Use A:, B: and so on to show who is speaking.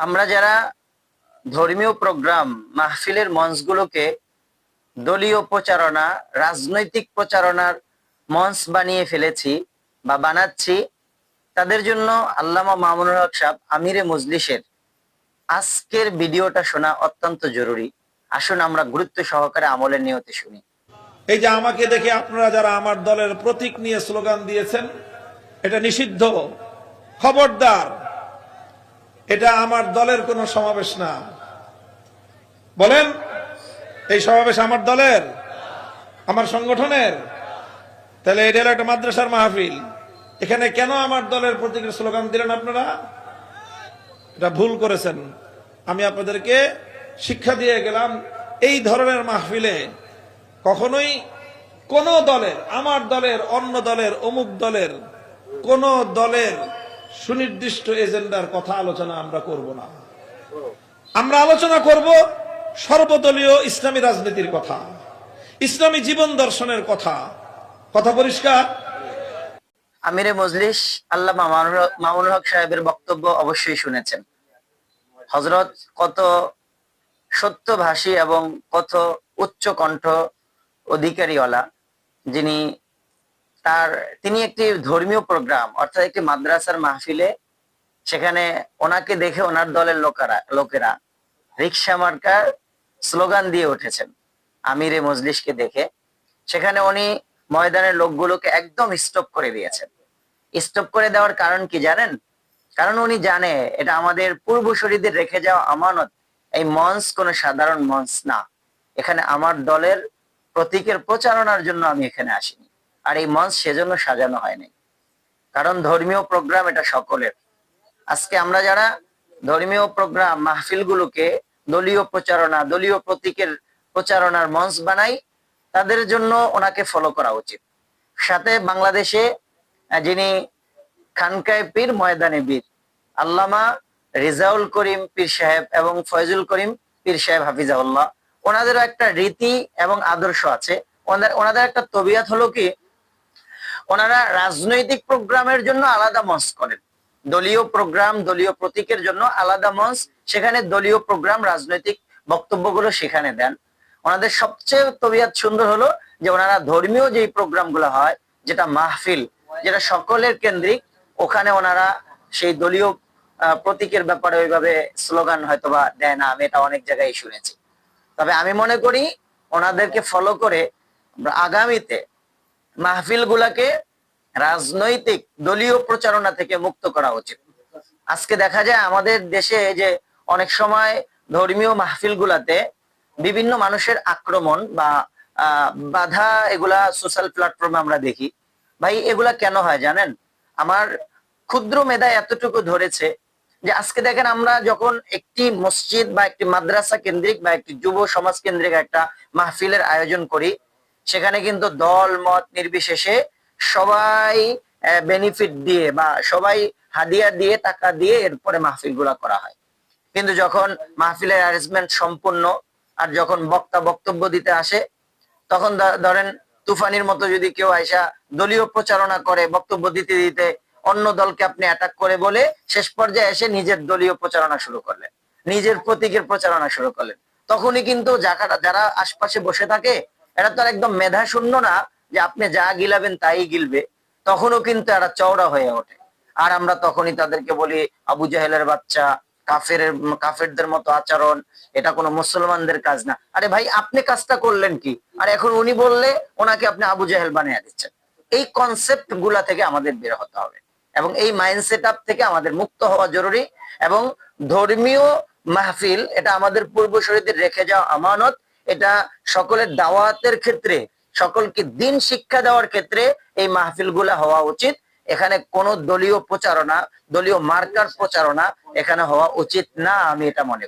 A: আমরা যারা ধর্মীয় প্রোগ্রাম মাহফিলের মঞ্চগুলোকে দলীয় প্রচারণা, রাজনৈতিক প্রচারণার মঞ্চ বানিয়ে ফেলেছি বা বানাচ্ছি, তাদের জন্য আল্লামা মামুনুল হক সাহেব আমিরে মজলিসের আজকের ভিডিওটা শোনা অত্যন্ত জরুরি। আসুন আমরা গুরুত্ব সহকারে আমলের নিয়তে শুনি।
B: এই যে আমাকে দেখে আপনারা যারা আমার দলের প্রতীক নিয়ে স্লোগান দিয়েছেন, এটা নিষিদ্ধ। খবরদার, এটা আমার দলের কোনো সমাবেশ না। বলেন, এই সমাবেশ আমার দলের, আমার সংগঠনের? তাহলে এটা হলো একটা মাদ্রাসার মাহফিল। এখানে কেন আমার দলের প্রতীকের স্লোগান দিলেন আপনারা? এটা ভুল করেছেন। আমি আপনাদেরকে শিক্ষা দিয়ে গেলাম, এই ধরনের মাহফিলে কখনোই কোন দলের, আমার দলের, অন্য দলের, অমুক দলের, কোন দলের সুনির্দিষ্ট এজেন্ডার কথা আলোচনা আমরা করব না। আমরা আলোচনা করব সর্বদলীয় ইসলামী রাজনীতির কথা, ইসলামী জীবন দর্শনের কথা। কথা পরিষ্কার?
A: আমিরে মজলিস আল্লামা মামুনুল হক সাহেবের বক্তব্য অবশ্যই শুনেছেন। হযরত কত সত্যভাষী এবং কত উচ্চ কণ্ঠ অধিকারীওয়ালা, তিনি একটি ধর্মীয় প্রোগ্রাম অর্থাৎ একটি মাদ্রাসার মাহফিলে, সেখানে ওনাকে দেখে ওনার দলের লোকেরা রিকশা মার্কার স্লোগান দিয়ে উঠেছেন আমিরে মজলিসকে দেখে। সেখানে উনি ময়দানের লোকগুলোকে একদম স্টপ করে দিয়েছেন। স্টপ করে দেওয়ার কারণ কি জানেন? কারণ উনি জানে এটা আমাদের পূর্বসূরীদের রেখে যাওয়া আমানত। এই মঞ্চ কোনো সাধারণ মঞ্চ না। এখানে আমার দলের প্রতীকের প্রচারণার জন্য আমি এখানে আসিনি, আর এই মঞ্চ সেজন্য সাজানো হয়নি। কারণ ধর্মীয় প্রোগ্রাম এটা সকলের। আজকে আমরা যারা ধর্মীয় প্রোগ্রাম মাহফিলগুলোকে দলীয় প্রচারণা, দলীয় প্রতীকের প্রচারণার মঞ্চ বানাই, তাদের জন্য ওনাকে ফলো করা উচিত। সাথে বাংলাদেশে যিনি খানকায়ে পীর ময়দানে বীর আল্লামা রেজাউল করিম পীর সাহেব এবং ফয়জুল করিম পীর সাহেব হাফিজাহুল্লাহ, ওনাদেরও একটা রীতি এবং আদর্শ আছে। ওনাদের একটা তবিয়ত হলো কি, ওনারা রাজনৈতিক প্রোগ্রামের জন্য আলাদা মঞ্চ করেন, দলীয় প্রোগ্রাম, দলীয় প্রতীকের জন্য আলাদা মঞ্চ, সেখানে দলীয় প্রোগ্রাম, রাজনৈতিক বক্তব্যগুলো সেখানে দেন। ওনাদের সবচেয়ে তবিয়ত সুন্দর হলো যে ওনারা ধর্মীয় যেই প্রোগ্রামগুলো হয়, যেটা মাহফিল, যেটা সকলের কেন্দ্রিক, ওখানে ওনারা সেই দলীয় প্রতীকের ব্যাপারে ওইভাবে স্লোগান হয়তোবা দেয় না। আমি এটা অনেক জায়গায় শুনেছি। তবে আমি মনে করি ওনাদেরকে ফলো করে আগামীতে মাহফিল গুলাকে রাজনৈতিক দলীয় প্রচারণা থেকে মুক্ত করা উচিত। আজকে দেখা যায় আমাদের দেশে যে অনেক সময় ধর্মীয় মাহফিল গুলাতে বিভিন্ন মানুষের আক্রমণ বা বাধা, এগুলা সোশ্যাল প্ল্যাটফর্মে আমরা দেখি। ভাই, এগুলা কেন হয় জানেন? আমার ক্ষুদ্র মেধায় এতটুকু ধরেছে যে আজকে দেখেন, আমরা যখন একটি মসজিদ বা একটি মাদ্রাসা কেন্দ্রিক বা একটি যুব সমাজ কেন্দ্রিক একটা মাহফিলের আয়োজন করি, সেখানে কিন্তু দল মত নির্বিশেষে সবাই বেনিফিট দিয়ে বা সবাই হাদিয়া দিয়ে, টাকা দিয়ে এরপরে মাহফিল গুলা করা হয়। কিন্তু যখন মাহফিলের অ্যারেঞ্জমেন্ট সম্পূর্ণ, আর যখন বক্তা বক্তব্য দিতে আসে, তখন ধরেন তুফানির মতো যদি কেউ আইসা দলীয় প্রচারণা করে, বক্তব্য দিতে দিতে অন্য দলকে আপনি অ্যাটাক করে বলে শেষ পর্যায়ে এসে নিজের দলীয় প্রচারণা শুরু করলেন, নিজের প্রতীকের প্রচারণা শুরু করলেন, তখনই কিন্তু যারা আশপাশে বসে থাকে, এরা তো আর একদম মেধা শূন্য না যে আপনি যা গিলাবেন তাই গিলবে। তখনও কিন্তু এরা চওড়া হয়ে ওঠে। আর আমরা তখনই তাদেরকে বলি আবু জাহেলের বাচ্চা, কাফেরদের মতো আচরণ, এটা কোনো মুসলমানদের কাজ না। আরে ভাই, আপনি কাজটা করলেন কি? আর এখন উনি বললে ওনাকে আপনি আবু জাহেল বানিয়ে দিচ্ছেন। এই কনসেপ্ট গুলা থেকে আমাদের বের হতে হবে এবং এই মাইন্ডসেট আপ থেকে আমাদের মুক্ত হওয়া জরুরি। এবং ধর্মীয় মাহফিল এটা আমাদের পূর্বসূরীদের রেখে যাওয়া আমানত। এটা সকলের দাওয়াতের ক্ষেত্রে, সকলকে দিন শিক্ষা দেওয়ার ক্ষেত্রে এই মাহফিল গুলা হওয়া উচিত। এখানে কোন দলীয় প্রচারণা, দলীয় মার্কার প্রচারণা এখানে হওয়া উচিত না, আমি এটা মনে করি।